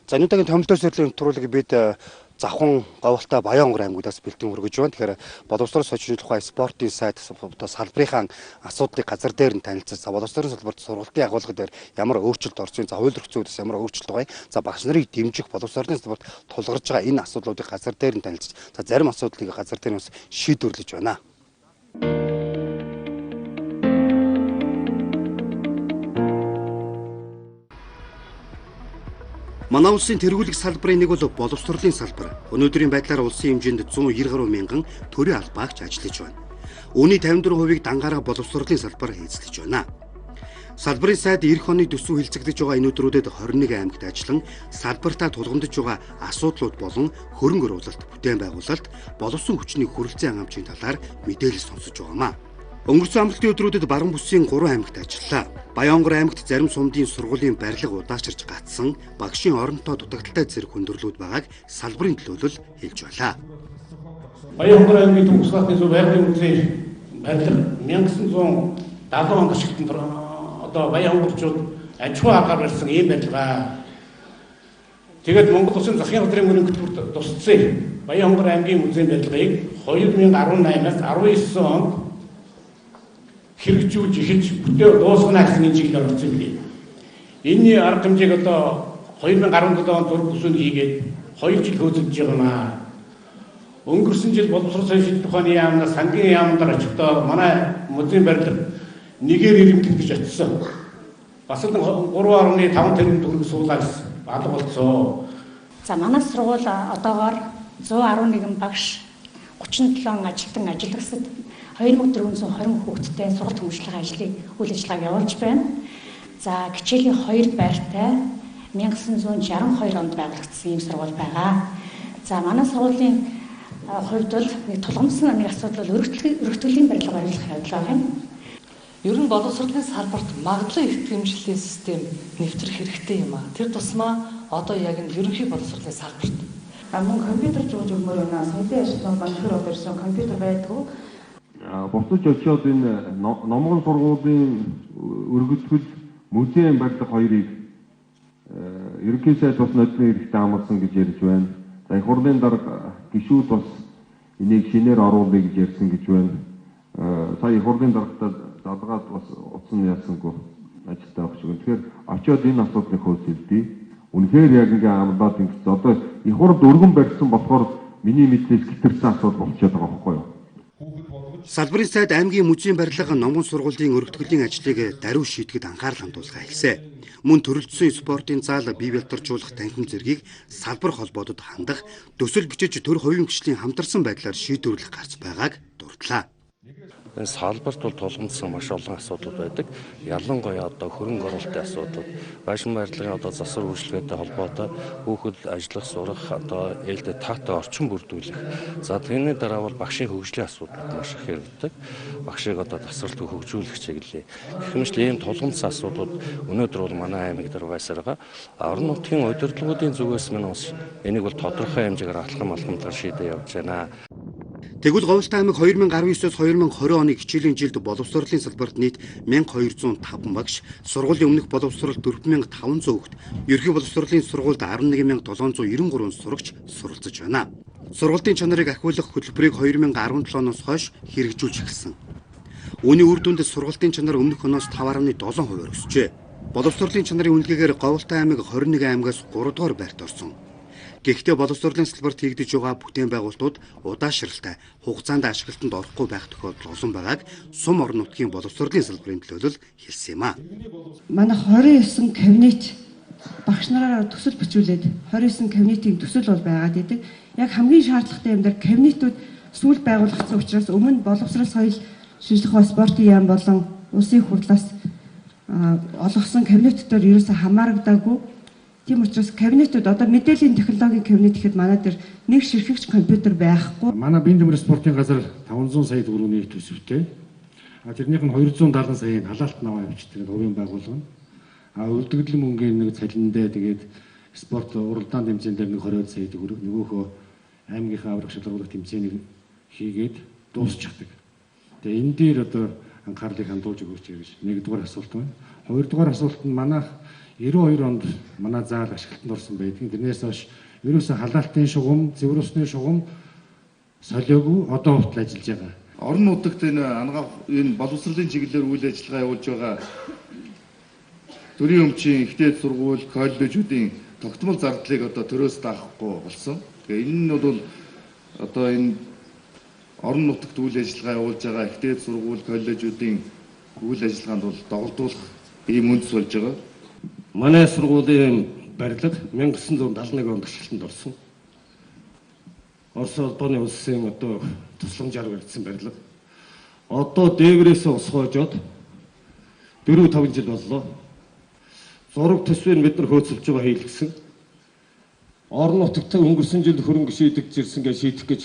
За энэ удаагийн томилтын сэдвийн нэвтрүүлэг бид Завхан, Говьлтай, Баянгор аймагуудаас бэлтэн хүргэж байна. Тэгэхээр боловсрол сошиалын тухай спортын сайт салбарын асуудлыг газар дээр нь танилцсан. За боловсролын салбарт сургалтын агуулга дээр ямар өөрчлөлт орсон, за хууль эрх зүйдээс ямар өөрчлөлт байгаа. За багш нарыг дэмжих боловсролын салбарт тулгарч байгаа энэ асуудлуудыг газар дээр нь танилцж, за зарим асуудлыг газар дээр нь бас шийдвэрлэж байна. Манай улсын тэргүүлэх салбарын нэг бол боловсролын салбар. Өнөөдрийн байдлаар улсын хэмжээнд 190 гаруй мянган төрийн албаагч ажиллаж байна. Үүний 54%-ийг дангаараа боловсролын салбар эзлэж байна. Салбарын сайд эх оны төсөв хилцэгдэж байгаа энэ өдрүүдэд 21 аймагт ажиллан салбартаа тулгамдж байгаа асуудлууд болон хөрөнгө оруулалт, бүтээн байгуулалт, боловсон хүчний хүрэлцэн хангамжийн талаар мэдээлэл сонсож байгаамаа. Өнгөрсөн амралтын өдрүүдэд Баруун бүсийн 3 аймагт ажиллалаа. Баянгор аймагт зарим сумдын сургуулийн барилга удаачирч гатсан, багшийн оронтой дутагдaltaй зэрэг хүндрэлүүд байгааг салбарын төлөөлөл хэлж байлаа. Баянгор аймгийн төгсгөлтийн зөв байгалийн үзлийн барилга 1970 онд ашиглалтанд одоо Баянгорчууд аж ахуй аргаар барьсан ийм барилга. Тэгээд Монгол Улсын засгийн газрын мөрийн хөтөлбөрт тусцсан Баянгор аймгийн музейн барилгыг 2018-аас 19 онд хэрэгжүүлж эхэлж бүтээ дуусгана гэсэн энэ чиглэлээр орсон юм. Энэний арга хэмжээг одоо 2017 онд зураг бүсэнд хийгээд 2 жил хөөцөлж байгаамаа. Өнгөрсөн жил боловсрол сошиалын тухайны яамнаас сангийн яамнаар очихдоо манай музейн барилга нэгээр ирэмтгдэж очсон. Бас л 3.5 тэрбум төгрөг суулаас алга болцсон. За манай сургууль одоогоор 111 багш 37 ажилтан ажиллагсад 2420 хүүхэдтэй сургалт хүмүүжлэгийн ажлыг үйл ажиллагааг явуулж байна. За хичээлийн 2 байртай 1962 онд байгуулагдсан ийм сургууль байгаа. За манай сургуулийн хувьд бол нэг тулгамдсан нэг асуудал бол өргөтгөлийн барилга барилгах явдал байна. Ер нь боловсролын салбарт магадлал итгэмжлэлийн систем нэвтрэх хэрэгтэй юм аа. Тэр тусмаа одоо яг нь ерөнхий боловсролын салбарт мөн компьютер зүүж өгмөр байна. Саяны ажлын банкэр операцийн компьютер байдгүй. Бусдаж очиод энэ номгон сургуулийн өргөцгөл музейн барилга хоёрыг ерөнхий сайд бас нодлын хэрэгтэй амарсан гэж ярьж байна. За их хурлын дарга гишүүд бас энийг шинээр оруулъя гэж ярьсан гэж байна. Сая их хурлын даргатаа задгаад бас утсан ясангүй ажилтаа авах шиг. Тэгэхээр очиод энэ асуудлыг хөөцөлдөе. Үнэхээр яг ингээ амлаад ингэсэн. Одоо их хурд өргөн барьсан болохоор миний мэдлээс гитэрсэн асуудал болчиход байгаа байхгүй юу? Салбарын сайд аймгийн музейн барилга номгон сургуулийн өргөтгөлийн ажлыг даруй шийдэхэд анхаарал хандуулахаа хэлсэн. Мөн төрөлжсөн спортын заал бий бэлтаржуулах танхим зэргийг салбар холбоодод хандах, төсөл бичиж төр хувийн хөгжлийн хамтарсан байдлаар шийдвэрлэх гарц байгааг дурдлаа. Энэ салбарт бол тулгамдсан маш олон асуудал байдаг. Ялангуяа одоо хөрөнгө оруулалтын асуудал, байшин барилгын одоо засвар үйлчлэгээтэй холбоотой хүүхэд ажиллах, сурах одоо ээлжид таатай орчин бүрдүүлэх. За тэрний дараа бол багшийн хөгжлийн асуудал маш их яригддаг. Багшийг одоо тасралтгүй хөгжүүлэх чиглэлээ. Гэх мэт ийм тулгамдсан асуудлууд өнөөдөр бол манай аймаг дээр байсаар байгаа. Орон нутгийн удирдлагуудын зүгээс минь бас энийг бол тодорхой хэмжээгээр алхам алхамдаар шийдэж явж байна. Тэгвэл Говьлтай аймаг 2019-с 2020 оны хичээлийн жилд боловсролын салбарт нийт 1205 багш, сургуулийн өмнөх боловсролд 4500 хүүхэд, ерөнхий боловсролын сургуульд 11793 сурагч суралцж байна. Сургуулийн чанарыг ахиулах хөтөлбөрийг 2017 оноос хойш хэрэгжүүлж эхэлсэн. Үүний үр дүнд сургуулийн чанар өмнөх оноос 5.7% өсжээ. Боловсролын чанарын үнэлгээгээр Говьлтай аймаг 21 аймагаас 3 дугаар байрт орсон. Гэхдээ боловсролын салбарт хийгдэж байгаа бүтээн байгуулалтууд удаашралтай, хугацаанд ашиглалтанд орохгүй байх тохиолдол олон байгааг сум орон нутгийн боловсролын салбарын төлөөлөл хэлсэн юм а. Манай 29 кабинет багш нараараа төсөл бичүүлээд 29 кабинетийн төсөл бол байгаад идэг. Яг хамгийн шаардлагатай юм дээр кабинетүүд сүүл байгуулагдсан учраас өмнө боловсрол соёл шинжлэх ухааны спортын яам болон улсын хурлаас олгосон кабинетээр ерөөсө хамаарагдаагүй. Тийм учраас кабинетууд одоо мэдээллийн технологийн кабинет гэхэд манай дээр нэг ширхэгч компьютер байхгүй. Манай биеийн дэврэх спортын газар 500 сая төгрөгийн төсөвтэй. Тэрнийх нь 270 саяын халаалт наваа явуулдаг хувийн байгууллага. Үлдэгдэл мөнгөний нэг цалиндаа тэгээд спорт уралдаан тэмцээн дээр нэг 20 сая төгрөг, нөгөөхөө аймгийнхаа аврах шалгуулах тэмцээнийг хийгээд дуусчихдаг. Тэгээ энэ дээр одоо анхаарлыг хандуулж өгөөч гэж нэгдүгээр асуулт байна. Хоёрдугаар асуулт нь манайх 92 онд манай заал ашиглалтанд орсон байдаг. Тэрнээс хойш ерөөсөө халаалтын шугам, цэвэр усны шугам солиогүй одоо хүртэл ажиллаж байгаа. Орон нутагт энэ боловсролын чиглэлээр үйл ажиллагаа явуулж байгаа төрийн өмчийн ихтэй сургууль, коллежуудын тогтмол зардлыг одоо төрөөс даахгүй болсон. Тэгээ энэ нь бол одоо энэ орон нутагт үйл ажиллагаа явуулж байгаа ихтэй сургууль, коллежуудын үйл ажиллагаанд бол доголдуулах ийм үндэс болж байгаа. Манай сургуулийн барилга 1971 онд ашиглалтанд орсон. Орос улбаны улсын одоо тусламжаар баригдсан барилга. Одоо дээврээс усхойжоод 4-5 жил боллоо. Зураг төсвийг бид нар хөөцөлж байгаа хийлгэсэн. Орон нутагт өнгөрсөн жил хөрөнгө шийдэгдэж ирсэн гэж шийдэх гэж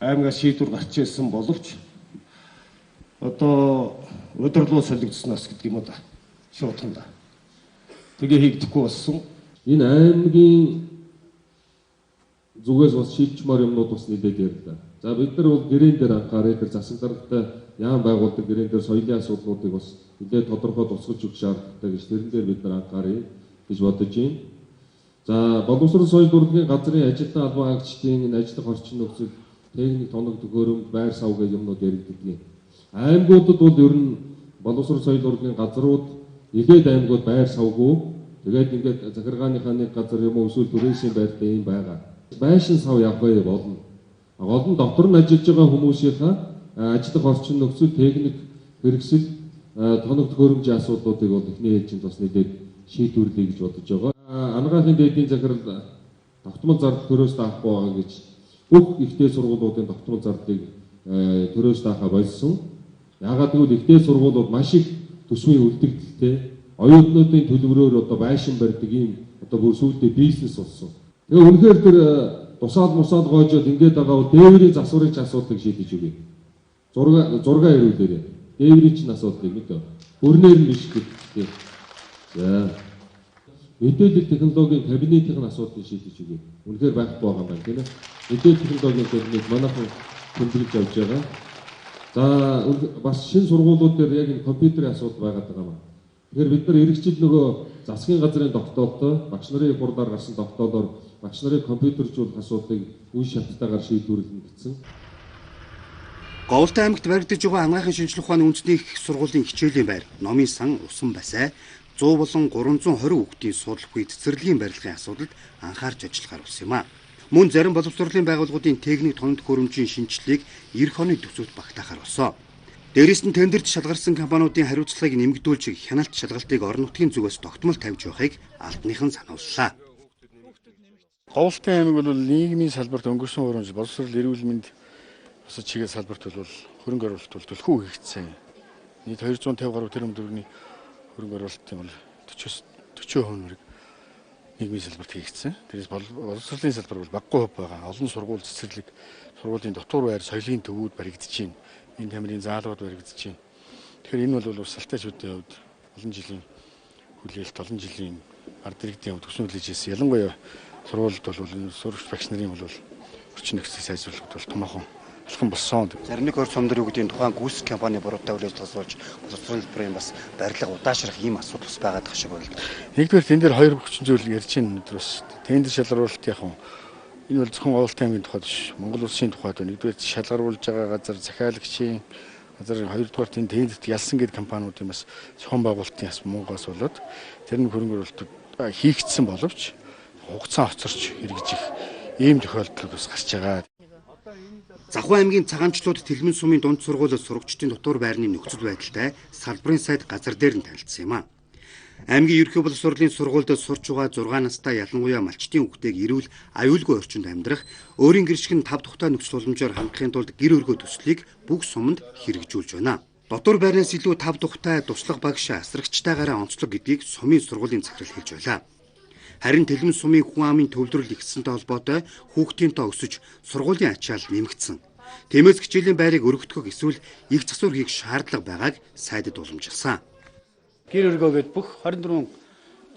аймагаас шийдвэр гарч ирсэн боловч одоо өдөрлөө солигдсноос гэдэг юм уу да. Шуудхан да. Тэгээ хийгдэхгүй болсон. Энэ аймгийн зүгээс бас шийдчмаар юмнууд бас нэлээд ярьлаа. За бид нар бол гэрэн дээр анхаарал дээр засаг даргатай яам байгуулдаг гэрэн дээр соёлын асуудлуудыг бас нэлээд тодорхой тусгаж өгөх шаардлагатай гэж тэрэн дээр бид нар анхааръя гэж бодож байна. За боловсрол соёл урлагийн газрын ажилтан албан хаагчдын энэ ажиллах орчин нөхцөл, техник тоног төгөөрөмж, байр сав гэх юмнууд яригддаг. Аймагуудад бол ер нь боловсрол соёл урлагийн газрууд нэлээд аймагуд байр савгүй тэгээд ингээд захиргааныхаа нэг газар юм уу эсвэл түрээсийн байртай юм байгаа. Байшин сав явгай болно. Гол нь дотор нь ажиллаж байгаа хүмүүсийнхаа ажиллах орчин нөхцөл, техник хэрэгсэл, тоног төхөөрөмжийн асуудлуудыг бол эхний ээлжинд бас нэлээд шийдвэрлэе гэж бодож байгаа. Анагаахын дээдийн захирал тогтмол зардал төрөөс даахгүй байгаа гэж бүх ихтэй сургуулиудын тогтмол зардлыг төрөөс даахаа болсон. Яагаад гэвэл ихтэй сургуулиуд маш их төсвийн үлдэгдэлтэй оюутнуудын төлбөрөөр одоо байшин барьдаг ийм одоо бүр сүүлдээ бизнес болсон. Тэгээ үнэхээр тэр тусаал мусаал гоожод ингээд байгаа бол дээврийн засварын асуудлыг шийдэж өгье. Зурга ирүүлээрээ. Дээврийн чинь асуудлыг мэдээ. Өрнөр нь биш гэдэг. За. Мэдээлэл технологийн кабинетийн асуудлыг шийдэж өгье. Үнэхээр байхгүй байгаа юм байна тийм ээ. Мэдээлэл технологийн кабинет манайхан тэмдэглэж явж байгаа. За бас шинэ сургуулиуд дээр яг энэ компьютерийн асуудал байгаад байгаа юм. Тэгэхээр бид нар эргэжил нөгөө засгийн газрын тогтоолтой багш нарын хурдаар гарсан тогтоолоор багш нарын компьютержуулах асуудлыг үе шаттайгаар шийдвэрлэнэ гэсэн. Говьлтай аймагт баригдаж байгаа анагаахын шинжилгээ ухааны үндэсний их сургуулийн хичээлийн байр, номын сан, усан басай 100 болон 320 хүүхдийн судлах үе цэцэрлэгийн барилгын асуудалд анхаарч ажиллахаар болсон юм а. Мөн зарим боловсролын байгууллагуудын техник тоног төхөөрөмжийн шинжилгээг эх оны төвцөлд багтаахаар болсон. Дээрээс нь тендерт шалгарсан компаниудын хариуцлагыг нэмэгдүүлж хяналт шалгалтыг орон нутгийн зүгээс тогтмол тавьж байгааг албаныхан санууллаа. Говьлтай аймаг бол нийгмийн салбарт өнгөрсөн 3 жил боловсрол эрүүл мэнд бусад чиглэл салбарт бол хөрөнгө оруулалт бол төлхөө хийгдсэн. Нийт 250 гаруй тэрбум төгрөгийн хөрөнгө оруулалтын бол 40% нэрийг нийгмийн салбарт хийгдсэн. Тэрээс боловсролын салбар бол баггүй хөв байгаа. Олон сургууль цэцэрлэг, сургуулийн дотор байр, соёлын төвүүд баригдаж байна. Энэ тамирын заалууд баригдаж байна. Тэгэхээр энэ бол салтайчүүдийн хувьд олон жилийн хүлээлт, олон жилийн ард иргэдийн хувьд төсөв хүлээж ирсэн. Ялангуяа сургуульд бол сурагч багш нарын бол орчин нөхцөлийг сайжруулахад бол томоохон алхам болсон. Зарим нэг ор сумдрын үгдийн тухайн гүйцэтгэх компани буруутай үйл ажиллагаа суулж боловсрол бүрийн бас барилга удаашрах ийм асуудал бас байгаад байгаа шиг байна. Нэгдүгээр тэн дээр хоёр хүчин зүйл ярьж байна өнөөдөр бас тендер шалгаруулалт яг энэ бол зөвхөн Говьлтай аймгийн тухайд биш, Монгол улсын тухайд байна. Нэгдүгээр шалгаруулж байгаа газар захиалагчийн газар, хоёрдугаар энэ тендерт ялсан гэдэг компаниудын бас зохион байгуулалтын яс муугаас болоод тэр нь хөрөнгө оруулалт хийгдсэн боловч хугацаа хоцорч хэрэгжих ийм тохиолдол бас гарч байгаа. Завхан аймгийн цагаанчлууд Тэлмэн сумын дунд сургуулиуд сурагчдын дотор байрны нөхцөл байдалтай салбарын сайд газар дээр нь танилцсан юм а. Аймгийн ерөнхий боловсролын сургуульд сурч байгаа 6 настай ялангуяа малчтын хүүхдийг эрүүл аюулгүй орчинд амьдрах, өөрийн гэршиг нь 5 тухтай нөхцөл боломжоор хангахын тулд гэр өргөө төслийг бүх суманд хэрэгжүүлж байна. Дотор байрнаас илүү 5 тухтай туслах багш асрагчтайгаараа онцлог гэдгийг сумын сургуулийн захирал хэлж байлаа. Харин Тэлмэн сумын хүн амын төвлөрөл ихсэнтэй холбоотой хүүхдийн тоо өсөж сургуулийн ачаал нэмэгдсэн. Тиймээс хичээлийн байрыг өргөдгөх эсвэл их засвар хийх шаардлага байгааг сайдад уламжилсан. Гэр өргөөгээд бүх 24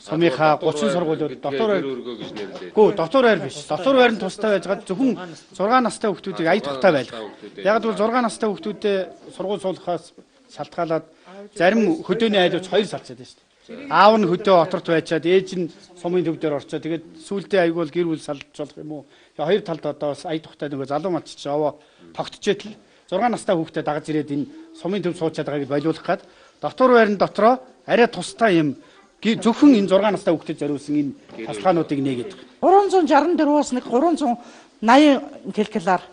сумынхаа 30 сургуулиуд дотор байр өргөө гэж нэрлэдэг. Гүү, дотор байр биш. Дотор байр нь тустай байжгаад зөвхөн 6 настай хүүхдүүдийг ая тухтай байлгах. Яг л 6 настай хүүхдүүдэд сургууль суулгахаас шалтгаалаад зарим хөдөөний айлууч 2 салцаад байна шүү дээ. Аав нь хөдөө оторт байчаад ээж нь сумын төв дээр орчоо. Тэгээд сүүлдээ айгуул гэр бүл салж болох юм уу? Хоёр талд одоо ая тухтай нөгөө залуу малч чи овоо тогтчээд л 6 настай хүүхдэд дагаж ирээд энэ сумын төв суучаад байгааг болиулах гад дотор байрны дотроо арай тустай юм зөвхөн энэ 6 настай хүүхдэд зориулсан энэ тасалгаануудыг нээгээд байгаа. 364-аас нэг 380 кг-аар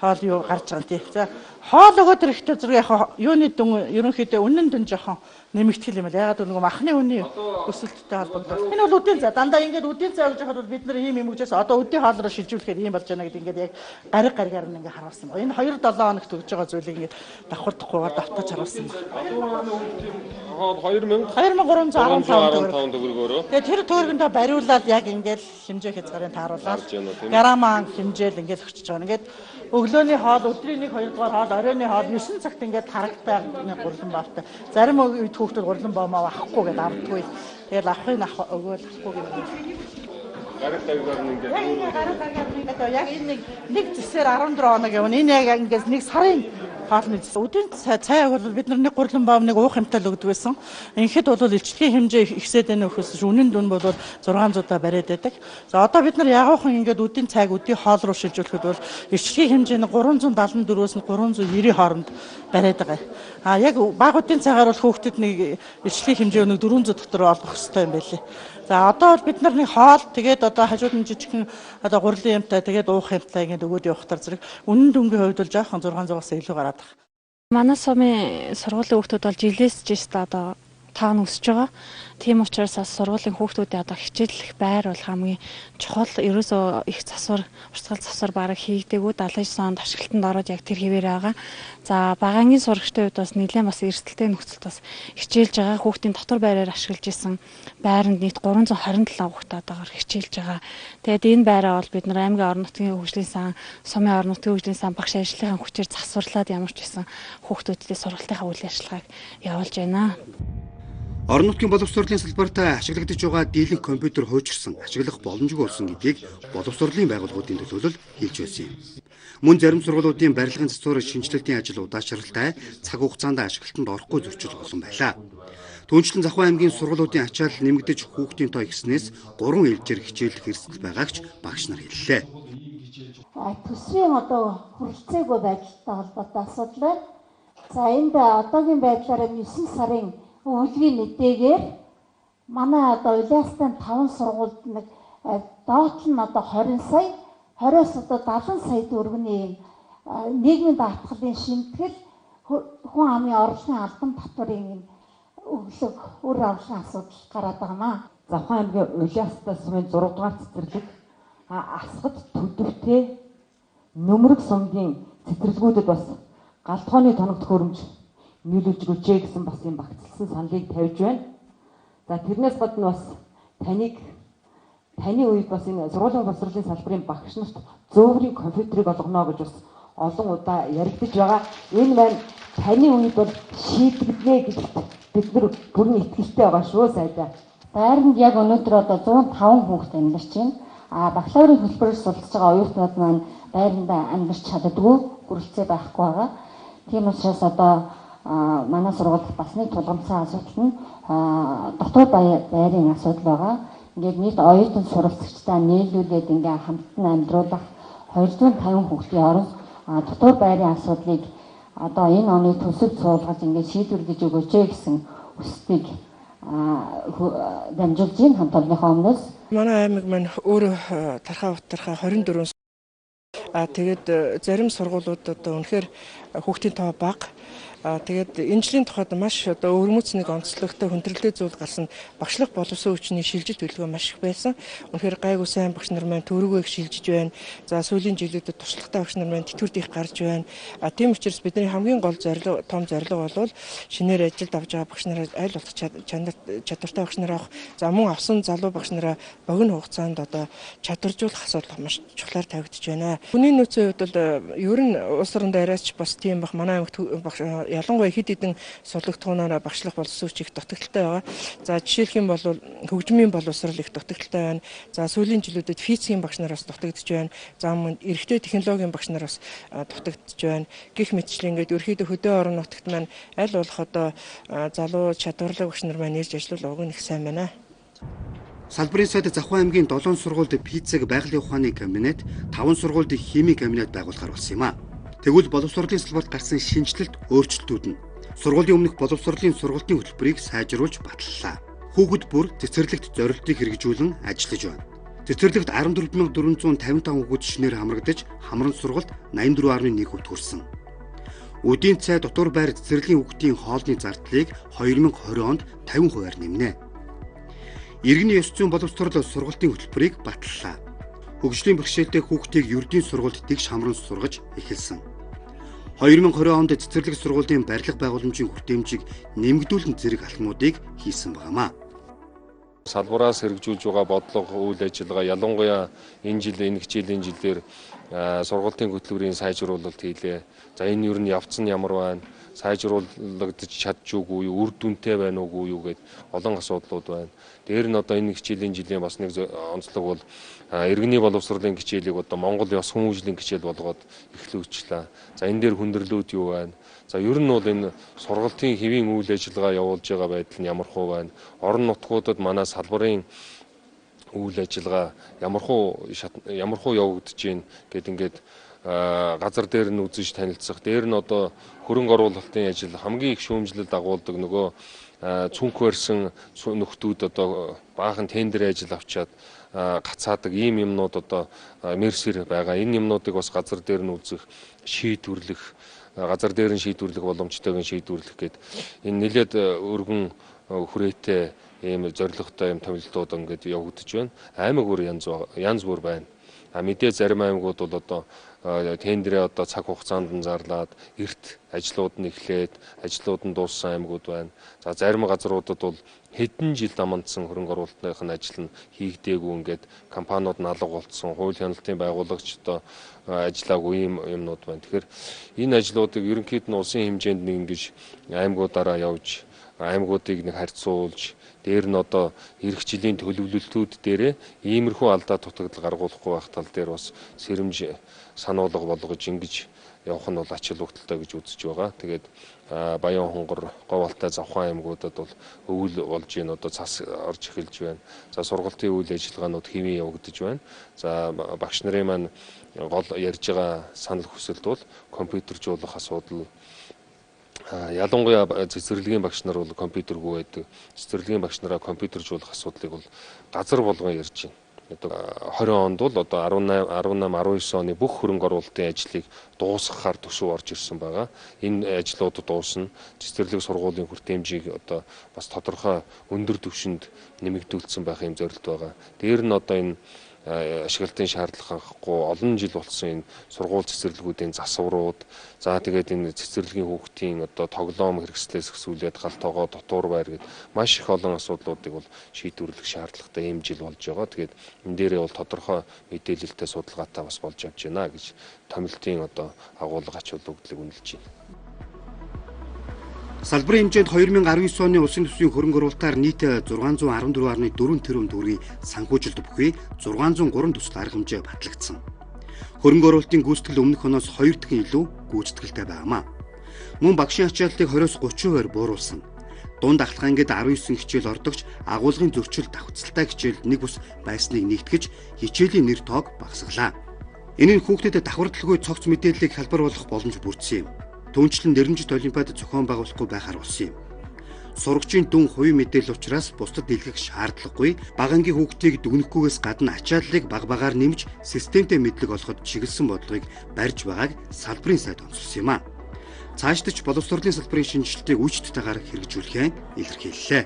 хоол юу гарч байгаа юм тий. За хоол өгөөд ирэхдээ зэрэг яг юуны дүн ерөнхийдөө үнэн дүн жоохон нэмэгдэх юм байна. Ягаад гэвэл нөгөө махны үний өсөлттэй холбогдсон. Энэ бол үдийн цай дандаа ингээд үдийн цай гэж хахад бид нар ийм юм өгчээс одоо үдийн хоол руу шилжүүлэхээр ийм болж байна гэдэг ингээд яг гаригаар нь ингээд харуулсан байна. Энэ 2-7 хоногт өгж байгаа зүйлийг ингээд давхардахгүйгээр давтаж харуулсан байна. 2315 төгрөгөөрөө. Тэгээд тэр төгрөгөндөө бариулаад яг ингээд хэмжээ хязгаарын тааруулаад грамм хэмжээл ингээд өгч байгаа. Ингээд өглөөний хоол, өдрийн 1-2 дугаар хоол, оройн хоол 9 цагт ингээд харагдтай гурлан баавтай. Зарим үед хүүхдүүд гурлан баамаа авахгүй гэдээ авдаггүй. Тэгээд авахыг өгөөл авахгүй гэдэг. Гарагтайгаар нь ингээд яг энэ нэг зэсээр 14 хоног явна. Энэ яг ингээд нэг сарын хоолны үдийн цай бол бид нар нэг гурлан баам нэг уух хэмтэл өгдөг байсан. Инхэд бол илчлэгийн хэмжээ ихсээд байна өгөхөс үнэн дүн бол 600-аа бариад байдаг. За одоо бид нар ягуухан ингээд үдийн цайг үдийн хоол руу шилжүүлэхэд бол илчлэгийн хэмжээ нь 374-өөс 390 хооронд бариад байгаа. А яг бага үдийн цайгаар бол хүүхдэд нэг илчлэгийн хэмжээ нэг 400 дотор олгох хэрэгтэй юм байлээ. За одоо бол бид нар нэг хоол тэгээд одоо хажууд нь жижигхэн одоо гурлын юмтай тэгээд уух юмтай ингээд өгөөд явахтар зэрэг үнэн дүнгийн хувьд бол жоохон 600-аас илүү гараад байна. Манай сумын сургуулийн хүүхдүүд бол жилээс жишээ одоо тав нь өсөж байгаа. Тийм учраас бас сургуулийн хүүхдүүдийн одоо хичээллэх байр бол хамгийн чухал. Ерөөсөө их засвар, урсгал засвар бараг хийгдэггүй 79 онд ашиглалтанд ороод яг тэр хэвээр байгаа. За багаангийн сурагчдын хувьд бас нэлээд бас эрсдэлтэй нөхцөлд бас хичээлж байгаа. Хүүхдийн дотор байраар ашиглаж исэн байранд нийт 327 хүүхэд одоогоор хичээлж байгаа. Тэгээд энэ байраа бол бид нар аймгийн орон нутгийн хөгжлийн сан, сумын орон нутгийн хөгжлийн сан багш ажлынхаа хүчээр засварлаад ямар ч байсан хүүхдүүдтэй сургалтынхаа үйл ажиллагааг явуулж байна. Орон нутгийн боловсролын салбарт ашиглагдаж байгаа дийлэнх компьютер хуучирсан, ашиглах боломжгүй болсон гэдгийг боловсролын байгууллагуудын төлөөлөл хэлж байсан юм. Мөн зарим сургуулиудын барилгын засвар шинжилгээний ажил удаашралтай цаг хугацаанд ашиглалтанд орохгүй зөрчил болсон байлаа. Түүнчлэн Завхан аймгийн сургуулиудын ачаал нэмэгдэж хүүхдийн тоо ихснээс 3 ээлжээр хичээлэх эрсдэл байгаагч багш нар хэллээ. Төсвийн одоо хүрэлцээгүй байдалтай холбоотой асуудал байна. За энд одоогийн байдлаар 9 сарын өвлгийн мэдээгээр манай одоо Улаанстан 5 сургуульд нэг доот нь одоо 20 сая, 20-оос одоо 70 сая төгрөгийн нийгмийн даатгалын шимтгэл хүн амын орлогын албан татварын өглөг үр авлага асуудал гараад байгаа. Завхан аймгийн Улаанстан сумын 6 дугаар цэцэрлэг асгад төдөвтэй нөмрөг сумгийн цэцэрлэгүүдэд бас галтгооны тоног төхөөрөмж нийлүүлж өгчээ гэсэн бас юм багцлсан саналыг тавьж байна. За тэрнээс гадна бас таны үед бас энэ сургуулийн боловсролын салбарын багш нарт зөөврийн компьютерийг олгоно гэж бас олон удаа яригдж байгаа. Энэ маань таны үед бол шийдэгднэ гэдэгт бид нар бүрэн итгэлтэй байгаа шүү сайдаа. Байранд яг өнөөдөр одоо 105 хүүхэд амьдарч байна. Бакалаврын хөтөлбөрөөр суралцж байгаа оюутнууд маань байранд амьдарч чаддаггүй, хүрэлцээ байхгүй байгаа. Тийм учраас одоо манай сургуульд бас нэг тулгамдсан асуудал нь дотоод байрын асуудал байгаа. Ингээд нийт оюутан суралцагчдаа нийлүүлээд ингээ хамтан амьдруулах 250 хүүхдийн оронд дотоод байрын асуудлыг одоо энэ оны төсөвд суулгаж ингээ шийдвэрлэж өгөөч гэсэн хүсэлтийг дамжуулж ийн хамт олонныхоо өмнөөс. Манай аймаг маань өөрөө тархаа утархаа 24 тэгээд зарим сургуулиуд одоо үнэхээр хүүхдийн тоо бага. Тэгээд энэ жилийн тухайд маш одоо өвөрмөцнийг онцлогтой хүндрэлтэй зүйл гарсан багшлах боловсон хүчний шилжилт төлөвлөгөө маш их байсан. Үнэхээр гайгүй сайн багш нар маань төрөгөө их шилжиж байна. За сүүлийн жилүүдэд туршлагатай багш нар маань тэтгэврт их гарч байна. Тийм учраас бидний хамгийн гол зорилго том зорилго бол шинээр ажилд авч байгаа багш нараа аль болох чадвартай багш нар авах. За мөн авсан залуу багш нараа богино хугацаанд одоо чадваржуулах асуудал маш чухлаар тавигдж байна. Хүний нөөцийн хувьд бол ер нь улс орнд арайч бас тийм баг манай аймагт ялангуяа хэд хэдэн сурлагтгуунаараа багшлах боловсруучид их дутагдaltaй байгаа. За жишээлх юм бол хөгжмийн боловсрал их дутагдaltaй байна. За сүүлийн жилүүдэд физикийн багш нараас дутагдж байна. За мөн эрэгтэй технологийн багш нараас дутагдж байна. Гэх мэтчлэн ингээд ерөөхдөө хөдөө орон нутагт маань аль болох одоо залуу чадварлаг багш нар маань ирж ажиллах уг нь их сайн байна. Салбарын сайд Завхан аймгийн 7 сургуульд физик байгалийн ухааны кабинет, 5 сургуульд хими кабинет байгуулахар болсон юм а. Тэгвэл боловсролын салбарт гарсан шинжилэлт, өөрчлөлтүүд нь сургуулийн өмнөх боловсролын сургалтын хөтөлбөрийг сайжруулж баталлаа. Хүүхэд бүр цэцэрлэгт зорилтыг хэрэгжүүлэн ажиллаж байна. Цэцэрлэгт 14455 хүүхэд шинээр хамрагдаж, хамран сургалт 84.1 хүүхэд хүрсэн. Өдийн цай дотор байр цэцэрлэгийн хүүхдийн хоолны зардлыг 2020 онд 50%-аар нэмнэ. Иргэний ёс зүйн боловсрол сургалтын хөтөлбөрийг баталлаа. Хөгжлийн бэрхшээлтэй хүүхдийг ердийн сургуульд дэгш хамран сургаж эхэлсэн. 2020 онд цэцэрлэг сургуулийн барилга байгууламжийн хүртээмжийг нэмэгдүүлэн зэрэг алхмуудыг хийсэн багамаа. Салбараас хэрэгжүүлж байгаа бодлого, үйл ажиллагаа ялангуяа энэ жилийн жилээр сургалтын хөтөлбөрийн сайжруулалт хийлээ. За энэ юу нь явц нь ямар байна? Сайжруулагдаж чадж үгүй юу, үр дүнтэй байна уугүй юу гэд олон асуудлууд байна. Дээр нь одоо энэ жилийн бас нэг онцлог бол иргэний боловсролын хичээлийг одоо Монгол ёс хүмүүжлийн хичээл болгоод эхлүүлчихлээ. За энэ дээр хүндрэлүүд юу байна? За ер нь бол энэ сургалтын хэвийн үйл ажиллагаа явуулж байгаа байдал нь ямар хөө байна? Орон нутгуудад манай салбарын үйл ажиллагаа ямар хөө явагдаж байна гэд ингээд газар дээр нь үзэж танилцах. Дээр нь одоо хөрөнгө оруулалтын ажил хамгийн их шүүмжлэл дагуулдаг нөгөө цүнх барьсан нөхдүүд одоо баахан тендер ажил авчаад гацаадаг ийм юмнууд одоо мерсэр байгаа. Энэ юмнуудыг бас газар дээр нь үзэх, шийдвэрлэх, газар дээр нь шийдвэрлэх боломжтойг нь шийдвэрлэх гээд энэ нэлээд өргөн хүрээтэй ийм зорилготой юм томилтууд ингээд явагдаж байна. Аймаг бүр янз бүр байна. Мэдээ зарим аймагуд бол одоо тендерээ одоо цаг хугацаанд нь зарлаад эрт ажлууд нь эхлээд ажлууд нь дууссан аймагуд байна. За зарим газруудад бол хэдэн жил дамандсан хөрөнгө оруулалтын ажил нь хийгдээгүй ингээд компаниуд налга болцсон, хууль хяналтын байгуулагч одоо ажиллаагүй ийм юмнууд байна. Тэгэхээр энэ ажлуудыг ерөнхийд нь улсын хэмжээнд нэг ингэж аймагуудаараа явж, аймагуудыг нэг харьцуулж, дээр нь одоо эх жилийн төлөвлөлтүүд дээрээ иймэрхүү алдаа дутагдал гаргуулахгүй байх тал дээр бас сэрэмж сануулга болгож ингэж явах нь бол ач холбогдолтой гэж үзэж байгаа. Тэгээд Баян Хонгор, Говьалтай, Завхан аймагуудад бол өвөл болж ийн одоо цас орж эхэлж байна. За сургалтын үйл ажиллагаанууд хэвэн явагдаж байна. За багш нарын маань гол ярьж байгаа санал хүсэлт бол компьютержуулах асуудал. Ялангуяа цэцэрлэгийн багш нар бол компьютергүй байдаг. Цэцэрлэгийн багш нараа компьютержуулах асуудлыг бол газар болгон ярьж байна. 20 онд бол одоо 18, 19 оны бүх хөрөнгө оруулалтын ажлыг дуусгахаар төсөв орж ирсэн байгаа. Энэ ажлууд дуусна. Цэцэрлэг сургуулийн хүртээмжийг одоо бас тодорхой өндөр түвшинд нэмэгдүүлсэн байх юм зорилт байгаа. Дээр нь одоо энэ ашиглалтын шаардлага хангахгүй олон жил болсон энэ сургууль цэцэрлэгүүдийн засварууд, за тэгээд энэ цэцэрлэгийн хүүхдийн одоо тоглоом хэрэгслээс эхсүүлээд гал тоогоо дотуур байр гэд маш их олон асуудлуудыг бол шийдвэрлэх шаардлагатай ийм жил болж байгаа. Тэгээд энэ дээрээ бол тодорхой мэдээлэлтэй судалгаатай бас болж явж байна гэж томилтын одоо агуулга ач холбогдлыг үнэлж байна. Салбарын хэмжээнд 2019 оны улсын төсвийн хөрөнгө оруулалтаар нийт 614.4 тэрбум төгрөгийн санхүүжилт бүхий 603 төсөл арга хэмжээ батлагдсан. Хөрөнгө оруулалтын гүйцэтгэл өмнөх оноос 2 дахин илүү гүйцэтгэлтэй байнамаа. Мөн багшийн ачааллыг 20-30% бууруулсан. Дунд ахлах ангид 19 хичээл ордогч агуулгын зөрчил давхцалтай хичээлд нэг бус байсныг нэгтгэж хичээлийн нэр тоог багасгалаа. Энэ нь хүүхдэд давхардлгүй цогц мэдээллийг хэлбэр болох боломж бүрдсэн юм. Түүнчлэн нэрмжит олимпиад зохион байгуулахгүй байхаар болсон юм. Сурагчийн дүн хувийн мэдээлэл учраас бусдад дэлгэх шаардлагагүй, бага ангийн хүүхдийг дүгнэхгүйгээс гадна ачааллыг баг багаар нэмж системтэй мэдлэг олоход чиглэсэн бодлогыг барьж байгааг салбарын сайд онцлсон юм а. Цаашдаа ч боловсролын салбарын шинжилтийг үе шатаагаар хэрэгжүүлэхээ илэрхийллээ.